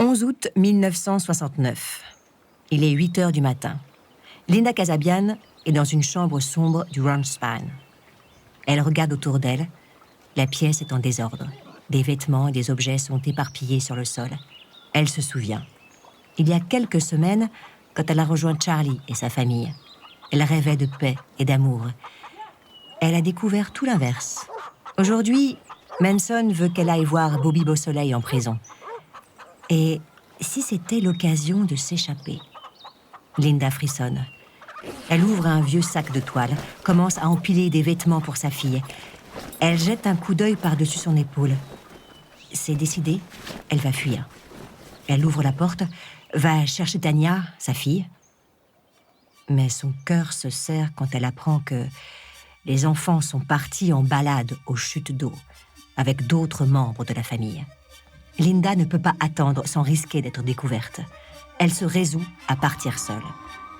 11 août 1969. Il est 8 heures du matin. Linda Kasabian est dans une chambre sombre du Ranchspan. Elle regarde autour d'elle. La pièce est en désordre. Des vêtements et des objets sont éparpillés sur le sol. Elle se souvient. Il y a quelques semaines, quand elle a rejoint Charlie et sa famille, elle rêvait de paix et d'amour. Elle a découvert tout l'inverse. Aujourd'hui, Manson veut qu'elle aille voir Bobby Beausoleil en prison. Et si c'était l'occasion de s'échapper? Linda frissonne. Elle ouvre un vieux sac de toile, commence à empiler des vêtements pour sa fille. Elle jette un coup d'œil par-dessus son épaule. C'est décidé, elle va fuir. Elle ouvre la porte, va chercher Tanya, sa fille. Mais son cœur se serre quand elle apprend que les enfants sont partis en balade aux chutes d'eau, avec d'autres membres de la famille. Linda ne peut pas attendre sans risquer d'être découverte. Elle se résout à partir seule.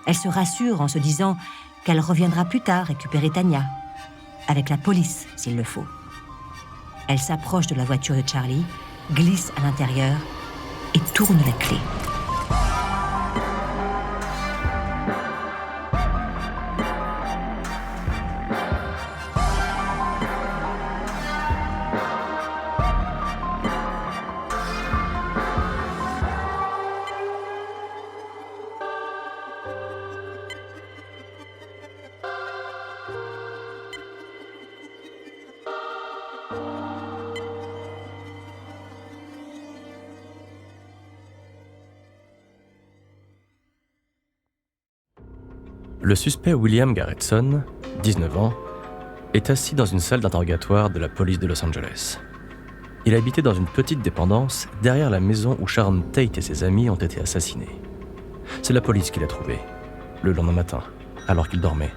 Elle se rassure en se disant qu'elle reviendra plus tard récupérer Tanya, avec la police s'il le faut. Elle s'approche de la voiture de Charlie, glisse à l'intérieur et tourne la clé. Le suspect William Garretson, 19 ans, est assis dans une salle d'interrogatoire de la police de Los Angeles. Il habitait dans une petite dépendance derrière la maison où Sharon Tate et ses amis ont été assassinés. C'est la police qui l'a trouvé, le lendemain matin, alors qu'il dormait,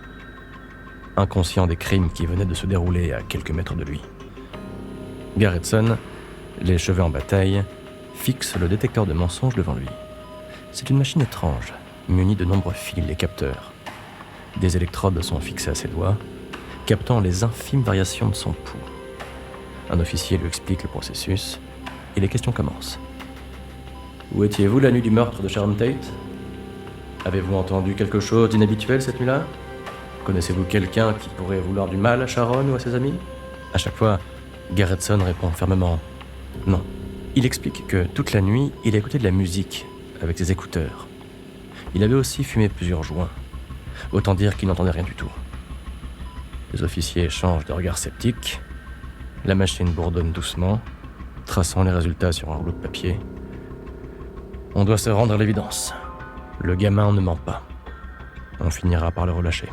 inconscient des crimes qui venaient de se dérouler à quelques mètres de lui. Garretson, les cheveux en bataille, fixe le détecteur de mensonges devant lui. C'est une machine étrange, munie de nombreux fils et capteurs. Des électrodes sont fixées à ses doigts, captant les infimes variations de son pouls. Un officier lui explique le processus et les questions commencent. Où étiez-vous la nuit du meurtre de Sharon Tate? Avez-vous entendu quelque chose d'inhabituel cette nuit-là? Connaissez-vous quelqu'un qui pourrait vouloir du mal à Sharon ou à ses amis? À chaque fois, Garretson répond fermement non. Il explique que toute la nuit, il a écouté de la musique avec ses écouteurs. Il avait aussi fumé plusieurs joints. Autant dire qu'il n'entendait rien du tout. Les officiers échangent des regards sceptiques. La machine bourdonne doucement, traçant les résultats sur un rouleau de papier. On doit se rendre à l'évidence. Le gamin ne ment pas. On finira par le relâcher.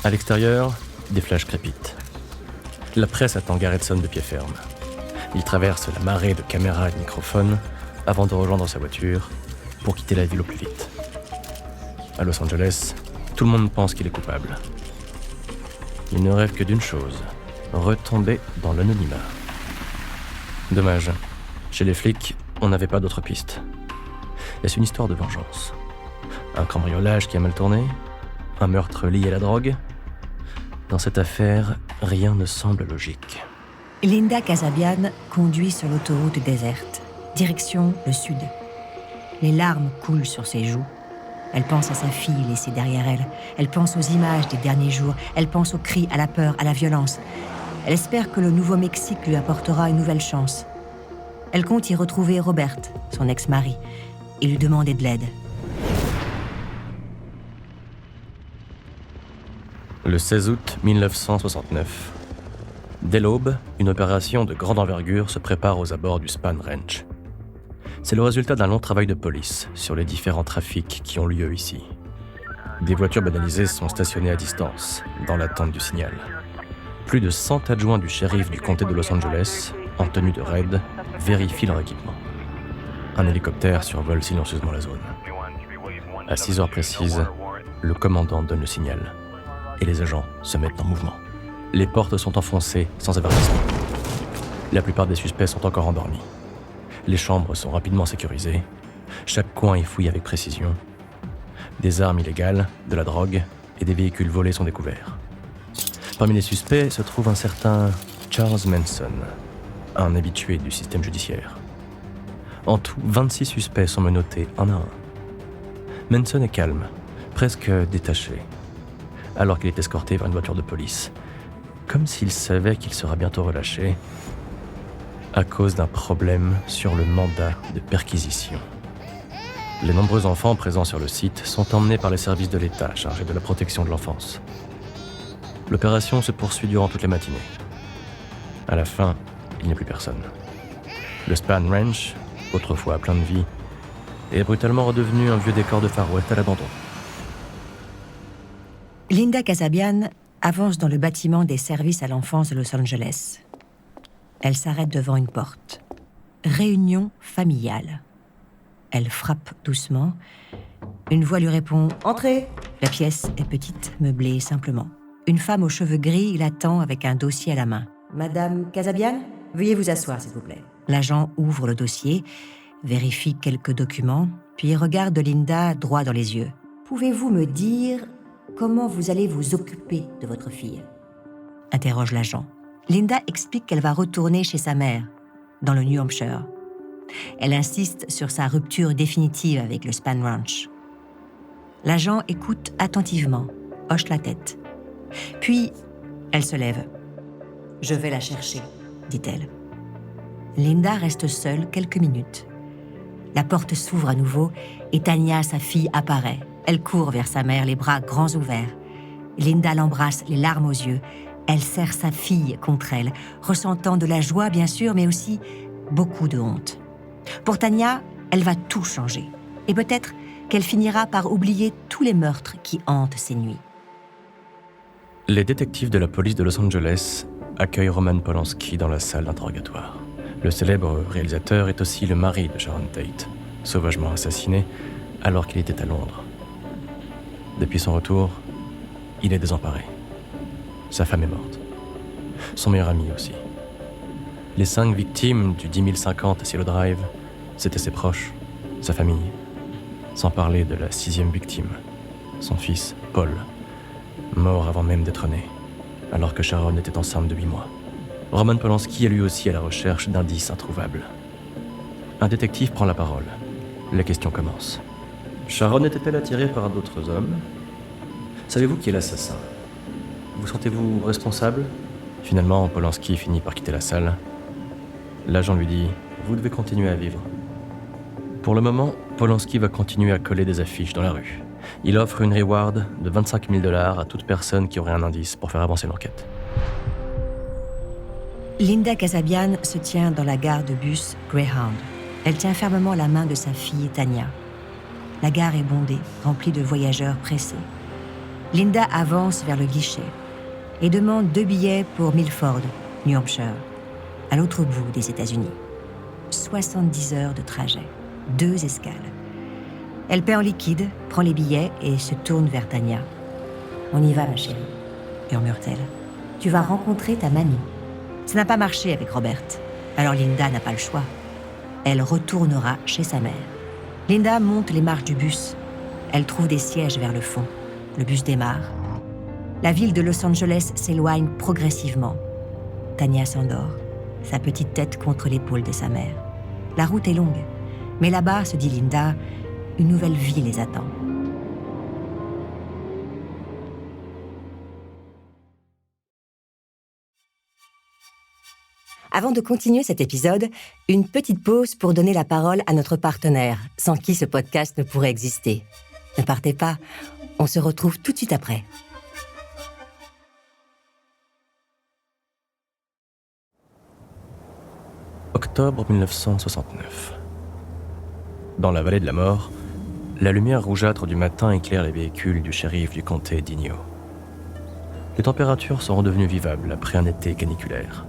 À l'extérieur, des flashs crépitent. La presse attend Garretson de pied ferme. Il traverse la marée de caméras et de microphones avant de rejoindre sa voiture pour quitter la ville au plus vite. À Los Angeles, tout le monde pense qu'il est coupable. Il ne rêve que d'une chose, retomber dans l'anonymat. Dommage, chez les flics, on n'avait pas d'autre piste. Est-ce une histoire de vengeance? Un cambriolage qui a mal tourné? Un meurtre lié à la drogue? Dans cette affaire, rien ne semble logique. Linda Kasabian conduit sur l'autoroute déserte, direction le sud. Les larmes coulent sur ses joues. Elle pense à sa fille laissée derrière elle. Elle pense aux images des derniers jours. Elle pense aux cris, à la peur, à la violence. Elle espère que le Nouveau-Mexique lui apportera une nouvelle chance. Elle compte y retrouver Robert, son ex-mari, et lui demander de l'aide. Le 16 août 1969. Dès l'aube, une opération de grande envergure se prépare aux abords du Span Ranch. C'est le résultat d'un long travail de police sur les différents trafics qui ont lieu ici. Des voitures banalisées sont stationnées à distance, dans l'attente du signal. Plus de 100 adjoints du shérif du comté de Los Angeles, en tenue de raid, vérifient leur équipement. Un hélicoptère survole silencieusement la zone. À 6 heures précises, le commandant donne le signal, et les agents se mettent en mouvement. Les portes sont enfoncées sans avertissement. La plupart des suspects sont encore endormis. Les chambres sont rapidement sécurisées. Chaque coin est fouillé avec précision. Des armes illégales, de la drogue et des véhicules volés sont découverts. Parmi les suspects se trouve un certain Charles Manson, un habitué du système judiciaire. En tout, 26 suspects sont menottés un à un. Manson est calme, presque détaché, alors qu'il est escorté vers une voiture de police, comme s'il savait qu'il sera bientôt relâché à cause d'un problème sur le mandat de perquisition. Les nombreux enfants présents sur le site sont emmenés par les services de l'État chargés de la protection de l'enfance. L'opération se poursuit durant toute la matinée. À la fin, il n'y a plus personne. Le Spahn Ranch, autrefois plein de vie, est brutalement redevenu un vieux décor de Far West à l'abandon. Linda Kasabian avance dans le bâtiment des services à l'enfance de Los Angeles. Elle s'arrête devant une porte. Réunion familiale. Elle frappe doucement. Une voix lui répond « Entrez !» La pièce est petite, meublée simplement. Une femme aux cheveux gris l'attend avec un dossier à la main. « Madame Kasabian, veuillez vous asseoir, s'il vous plaît. » L'agent ouvre le dossier, vérifie quelques documents, puis regarde Linda droit dans les yeux. « Pouvez-vous me dire comment vous allez vous occuper de votre fille ?» interroge l'agent. Linda explique qu'elle va retourner chez sa mère, dans le New Hampshire. Elle insiste sur sa rupture définitive avec le Spahn Ranch. L'agent écoute attentivement, hoche la tête. Puis, elle se lève. « Je vais la chercher », dit-elle. Linda reste seule quelques minutes. La porte s'ouvre à nouveau et Tanya, sa fille, apparaît. Elle court vers sa mère, les bras grands ouverts. Linda l'embrasse, les larmes aux yeux. Elle serre sa fille contre elle, ressentant de la joie, bien sûr, mais aussi beaucoup de honte. Pour Tanya, elle va tout changer. Et peut-être qu'elle finira par oublier tous les meurtres qui hantent ses nuits. Les détectives de la police de Los Angeles accueillent Roman Polanski dans la salle d'interrogatoire. Le célèbre réalisateur est aussi le mari de Sharon Tate, sauvagement assassiné alors qu'il était à Londres. Depuis son retour, il est désemparé. Sa femme est morte. Son meilleur ami aussi. Les 5 victimes du 10 050 Cielo Drive, c'étaient ses proches, sa famille. Sans parler de la 6e victime, son fils, Paul, mort avant même d'être né, alors que Sharon était enceinte de 8 mois. Roman Polanski est lui aussi à la recherche d'indices introuvables. Un détective prend la parole. La question commence. Sharon était-elle attirée par d'autres hommes ? Savez-vous qui est l'assassin ? Vous sentez-vous responsable ? Finalement, Polanski finit par quitter la salle. L'agent lui dit « Vous devez continuer à vivre ». Pour le moment, Polanski va continuer à coller des affiches dans la rue. Il offre une reward de $25 000 à toute personne qui aurait un indice pour faire avancer l'enquête. Linda Kasabian se tient dans la gare de bus Greyhound. Elle tient fermement la main de sa fille Tanya. La gare est bondée, remplie de voyageurs pressés. Linda avance vers le guichet et demande 2 billets pour Milford, New Hampshire, à l'autre bout des États-Unis. 70 heures de trajet, 2 escales. Elle paie en liquide, prend les billets et se tourne vers Tanya. « On y va, ma chérie, » murmure-t-elle. « Tu vas rencontrer ta mamie. » Ça n'a pas marché avec Robert, alors Linda n'a pas le choix. Elle retournera chez sa mère. Linda monte les marches du bus. Elle trouve des sièges vers le fond. Le bus démarre. La ville de Los Angeles s'éloigne progressivement. Tanya s'endort, sa petite tête contre l'épaule de sa mère. La route est longue, mais là-bas, se dit Linda, une nouvelle vie les attend. Avant de continuer cet épisode, une petite pause pour donner la parole à notre partenaire, sans qui ce podcast ne pourrait exister. Ne partez pas, on se retrouve tout de suite après. Octobre 1969. Dans la vallée de la mort, la lumière rougeâtre du matin éclaire les véhicules du shérif du comté d'Inyo. Les températures sont redevenues vivables après un été caniculaire.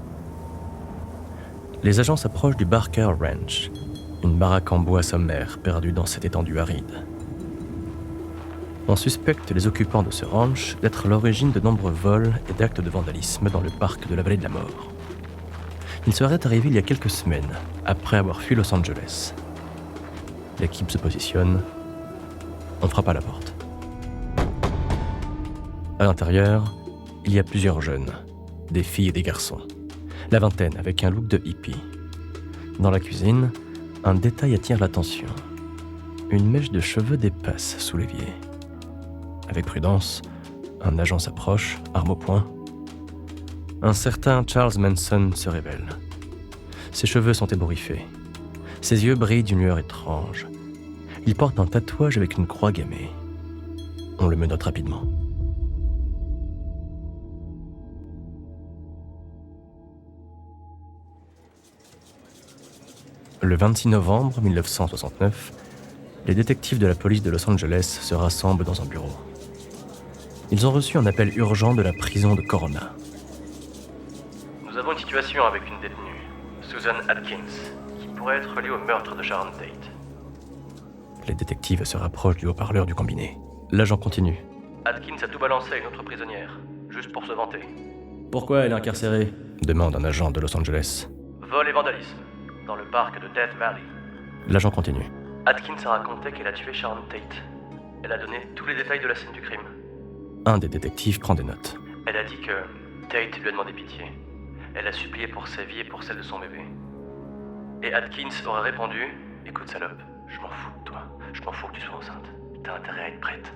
Les agents s'approchent du Barker Ranch, une baraque en bois sommaire perdue dans cette étendue aride. On suspecte les occupants de ce ranch d'être l'origine de nombreux vols et d'actes de vandalisme dans le parc de la vallée de la mort. Ils seraient arrivés il y a quelques semaines, après avoir fui Los Angeles. L'équipe se positionne. On frappe à la porte. À l'intérieur, il y a plusieurs jeunes, des filles et des garçons. La vingtaine avec un look de hippie. Dans la cuisine, Un détail attire l'attention. Une mèche de cheveux dépasse sous l'évier. Avec prudence, un agent s'approche, arme au poing. Un certain Charles Manson se révèle. Ses cheveux sont ébouriffés. Ses yeux brillent d'une lueur étrange. Il porte un tatouage avec une croix gammée. On le menotte rapidement. Le 26 novembre 1969, les détectives de la police de Los Angeles se rassemblent dans un bureau. Ils ont reçu un appel urgent de la prison de Corona. Nous avons une situation avec une détenue, Susan Atkins, qui pourrait être liée au meurtre de Sharon Tate. Les détectives se rapprochent du haut-parleur du combiné. L'agent continue. Atkins a tout balancé à une autre prisonnière, juste pour se vanter. Pourquoi elle est incarcérée ? Demande un agent de Los Angeles. Vol et vandalisme, dans le parc de Death Valley. L'agent continue. Atkins a raconté qu'elle a tué Sharon Tate. Elle a donné tous les détails de la scène du crime. Un des détectives prend des notes. Elle a dit que Tate lui a demandé pitié. Elle a supplié pour sa vie et pour celle de son bébé. Et Atkins aurait répondu « Écoute salope, je m'en fous de toi. Je m'en fous que tu sois enceinte. T'as intérêt à être prête.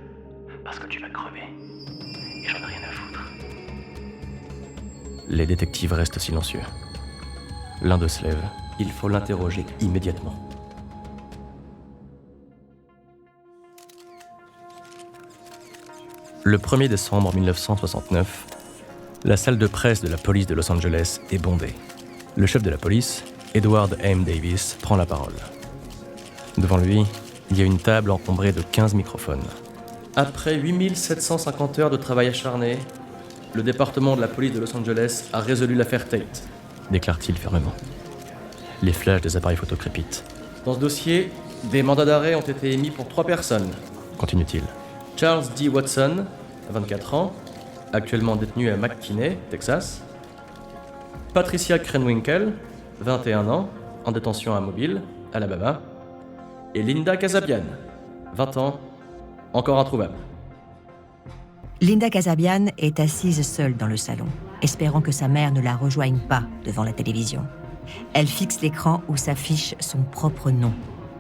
Parce que tu vas crever. Et j'en ai rien à foutre. » Les détectives restent silencieux. L'un d'eux se lève. Il faut l'interroger immédiatement. Le 1er décembre 1969, la salle de presse de la police de Los Angeles est bondée. Le chef de la police, Edward M. Davis, prend la parole. Devant lui, il y a une table encombrée de 15 microphones. Après 8750 heures de travail acharné, le département de la police de Los Angeles a résolu l'affaire Tate, déclare-t-il fermement. Les flashs des appareils photo crépitent. Dans ce dossier, des mandats d'arrêt ont été émis pour 3 personnes, continue-t-il. Charles D. Watson, 24 ans, actuellement détenu à McKinney, Texas. Patricia Krenwinkel, 21 ans, en détention à Mobile, Alabama. Et Linda Kasabian, 20 ans, encore introuvable. Linda Kasabian est assise seule dans le salon, espérant que sa mère ne la rejoigne pas devant la télévision. Elle fixe l'écran où s'affiche son propre nom,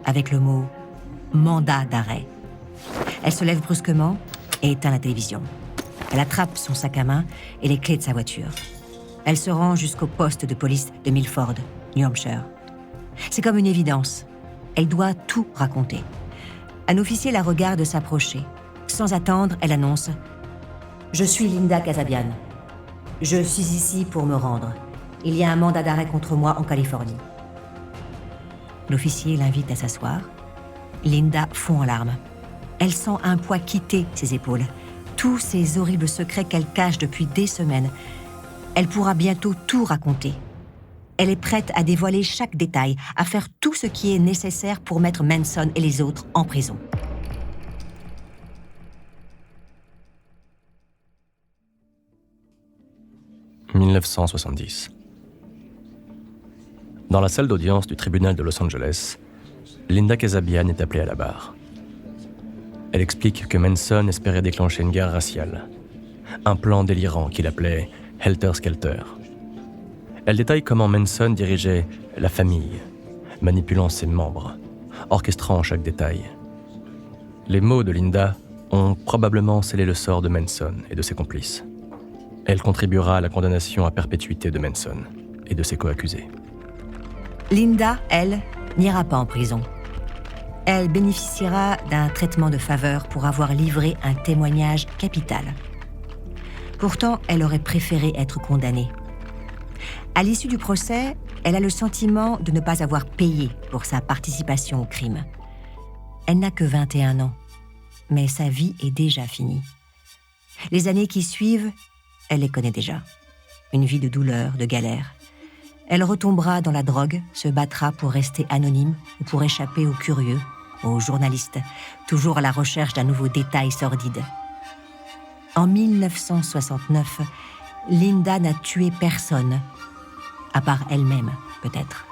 avec le mot « mandat d'arrêt ». Elle se lève brusquement et éteint la télévision. Elle attrape son sac à main et les clés de sa voiture. Elle se rend jusqu'au poste de police de Milford, New Hampshire. C'est comme une évidence. Elle doit tout raconter. Un officier la regarde s'approcher. Sans attendre, elle annonce « Je suis Linda Kasabian. Je suis ici pour me rendre. Il y a un mandat d'arrêt contre moi en Californie. » L'officier l'invite à s'asseoir. Linda fond en larmes. Elle sent un poids quitter ses épaules. Tous ces horribles secrets qu'elle cache depuis des semaines. Elle pourra bientôt tout raconter. Elle est prête à dévoiler chaque détail, à faire tout ce qui est nécessaire pour mettre Manson et les autres en prison. « 1970. Dans la salle d'audience du tribunal de Los Angeles, Linda Kasabian est appelée à la barre. Elle explique que Manson espérait déclencher une guerre raciale, un plan délirant qu'il appelait « Helter Skelter ». Elle détaille comment Manson dirigeait la famille, manipulant ses membres, orchestrant chaque détail. Les mots de Linda ont probablement scellé le sort de Manson et de ses complices. Elle contribuera à la condamnation à perpétuité de Manson et de ses coaccusés. Linda, elle, n'ira pas en prison. Elle bénéficiera d'un traitement de faveur pour avoir livré un témoignage capital. Pourtant, elle aurait préféré être condamnée. À l'issue du procès, elle a le sentiment de ne pas avoir payé pour sa participation au crime. Elle n'a que 21 ans, mais sa vie est déjà finie. Les années qui suivent, elle les connaît déjà. Une vie de douleur, de galère. Elle retombera dans la drogue, se battra pour rester anonyme ou pour échapper aux curieux, aux journalistes, toujours à la recherche d'un nouveau détail sordide. En 1969, Linda n'a tué personne, à part elle-même, peut-être.